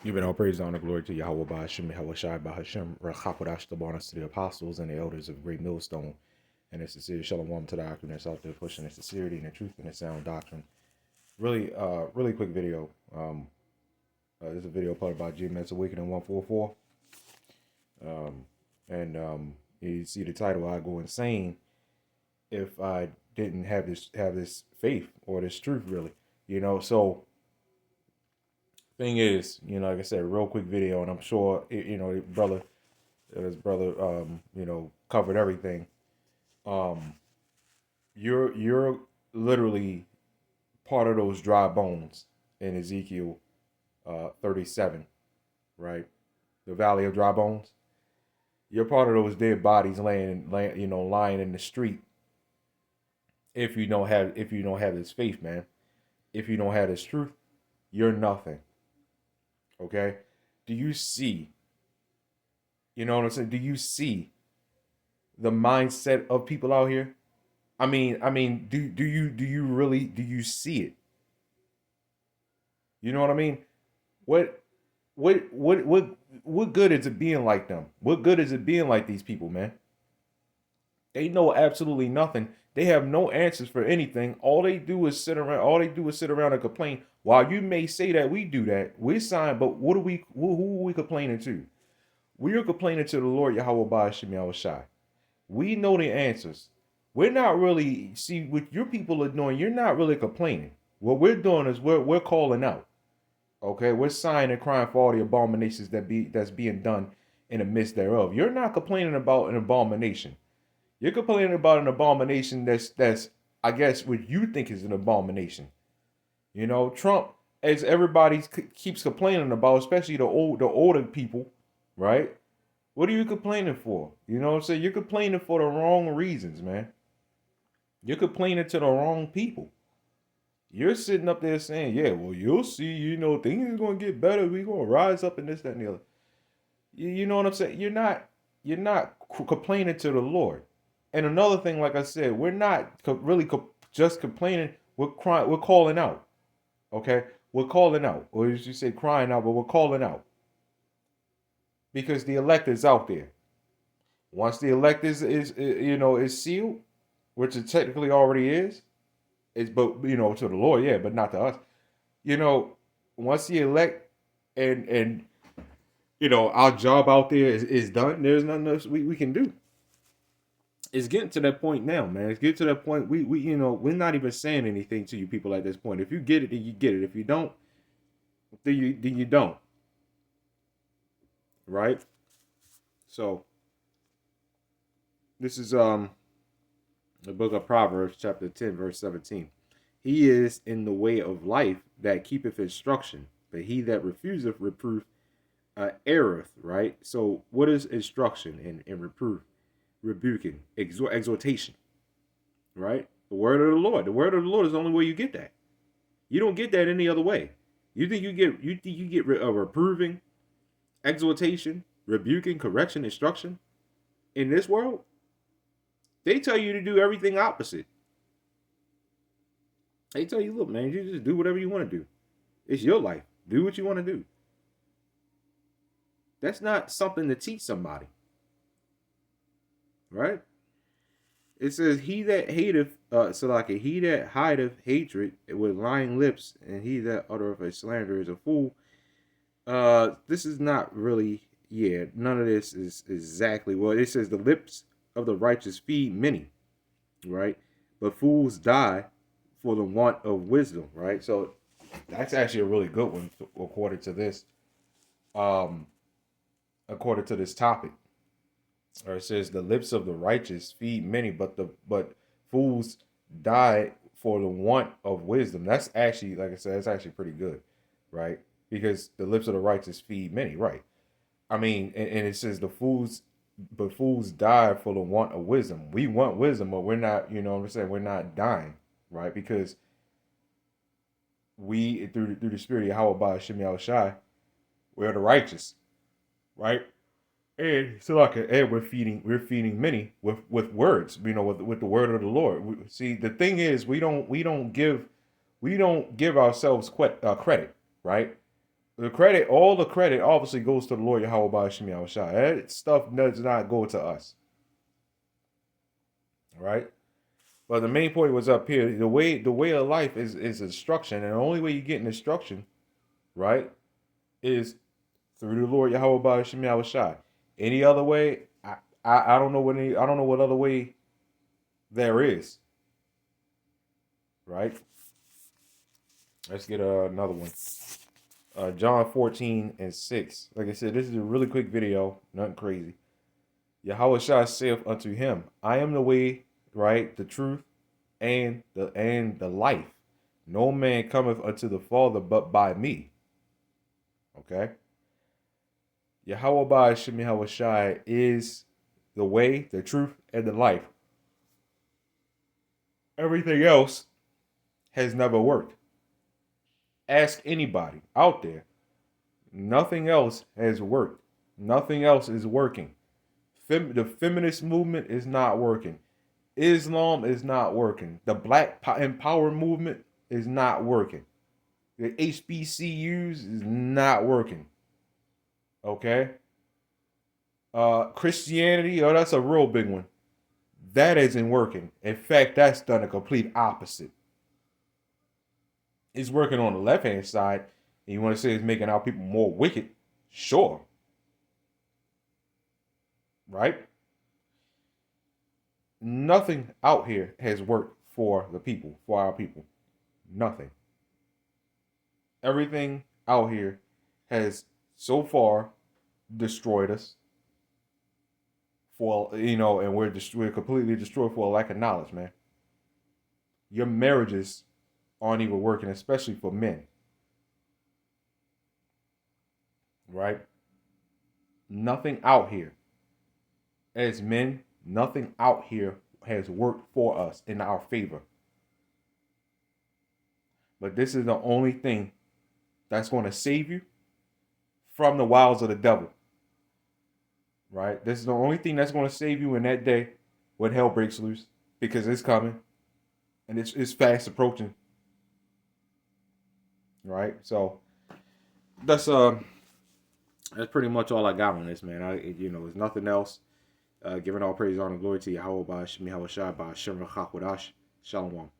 Giving all praise, honor, glory to Yahawah, BAHASHAM, YAHAWASHI, BAHASHAM, RACHAPADASH, the bonus to the apostles and the elders of Great Millstone, and the sincere shalom to the Akim that's out there pushing the sincerity and the truth and the sound doctrine. Really quick video. This is a video published by GMS Awakening 144. You see the title, I go insane if I didn't have this faith or this truth, really. So thing is, like I said, real quick video, and I'm sure his brother, covered everything. You're literally part of those dry bones in Ezekiel 37, right? The valley of dry bones. You're part of those dead bodies lying in the street. If you don't have this faith, man, if you don't have this truth, you're nothing. Okay? Do you see? You know what I'm saying? Do you see the mindset of people out here? I mean, do you really see it? You know what I mean? What good is it being like them? What good is it being like these people, man? They know absolutely nothing. They have no answers for anything. All they do is sit around and complain. While you may say that we do that, we're signed, but who are we complaining to? We are complaining to the Lord Yahawah BAHASHAM YAHAWASHI. We know the answers. We're not really, see, what your people are doing, you're not really complaining. What we're doing is we're calling out. Okay, we're sighing and crying for all the abominations that's being done in the midst thereof. You're not complaining about an abomination. You're complaining about an abomination that's I guess what you think is an abomination. Trump, as everybody keeps complaining about, especially the older people, right? What are you complaining for? You know what I'm saying? You're complaining for the wrong reasons, man. You're complaining to the wrong people. You're sitting up there saying, yeah, well, you'll see, things are going to get better. We're going to rise up in this, that, and the other. You know what I'm saying? You're not complaining to the Lord. And another thing, like I said, we're not really just complaining. We're crying. We're calling out. Okay? We're calling out. Or as you say, crying out, but we're calling out. Because the elect is out there. Once the elect is sealed, which it technically already is but to the Lord, yeah, but not to us. Once the elect and our job out there is done, there's nothing else we can do. It's getting to that point now, man. It's getting to that point. We're not even saying anything to you people at this point. If you get it, then you get it. If you don't, then you don't. Right? So this is the book of Proverbs, chapter 10, verse 17. He is in the way of life that keepeth instruction, but he that refuseth reproof erreth, right? So what is instruction and reproof? Rebuking, exhortation, right? The word of the Lord. The word of the Lord is the only way you get that. You don't get that any other way. You think you get reproving, exhortation, rebuking, correction, instruction in this world? They tell you to do everything opposite. They tell you, look, man, you just do whatever you want to do. It's your life. Do what you want to do. That's not something to teach somebody. Right? It says, he that hateth, he that hideth hatred with lying lips, and he that uttereth a slander is a fool. This is not really, none of this is exactly, well, it says the lips of the righteous feed many, right? But fools die for the want of wisdom, right? So that's actually a really good one according to this topic. Or it says the lips of the righteous feed many, but fools die for the want of wisdom. That's actually, like I said, that's actually pretty good, right? Because the lips of the righteous feed many, right? I mean, and it says fools die for the want of wisdom. We want wisdom, but we're not, we're not dying, right? Because we, through the spirit of Yahawah BAHASHAM YAHAWASHI, we're the righteous, right? And so we're feeding many with words, with the word of the Lord. See, the thing is, we don't give ourselves credit, right? The credit, all the credit, obviously goes to the Lord Yahweh BAHASHAM YAHAWASHI. That stuff does not go to us, right? But the main point was up here. The way of life is instruction, and the only way you get an instruction, right, is through the Lord Yahweh BAHASHAM YAHAWASHI. Any other way, I don't know what other way there is, right? Let's get another one. John 14:6. Like I said, this is a really quick video, nothing crazy. Yahweh saith unto him, I am the way, right, the truth, and the life. No man cometh unto the Father but by me. Okay? Yahweh BAHASHAM YAHAWASHI is the way, the truth, and the life. Everything else has never worked. Ask anybody out there. Nothing else has worked. Nothing else is working. The feminist movement is not working. Islam is not working. The Black Empower movement is not working. The HBCUs is not working. Okay? Christianity, oh, that's a real big one. That isn't working. In fact, that's done the complete opposite. It's working on the left-hand side, and you want to say it's making our people more wicked? Sure. Right? Nothing out here has worked for the people, for our people. Nothing. Everything out here has so far destroyed us. For, and we're completely destroyed for a lack of knowledge, man. Your marriages aren't even working, especially for men. Right? Nothing out here. As men, nothing out here has worked for us in our favor. But this is the only thing that's going to save you from the wiles of the devil. Right? This is the only thing that's going to save you in that day when hell breaks loose, because it's coming and it's fast approaching. Right? So that's pretty much all I got on this, man. There's nothing else. Giving all praise, honor, and glory to Yahweh BAHASHAM YAHAWASHI BAHASHAM. Shalom.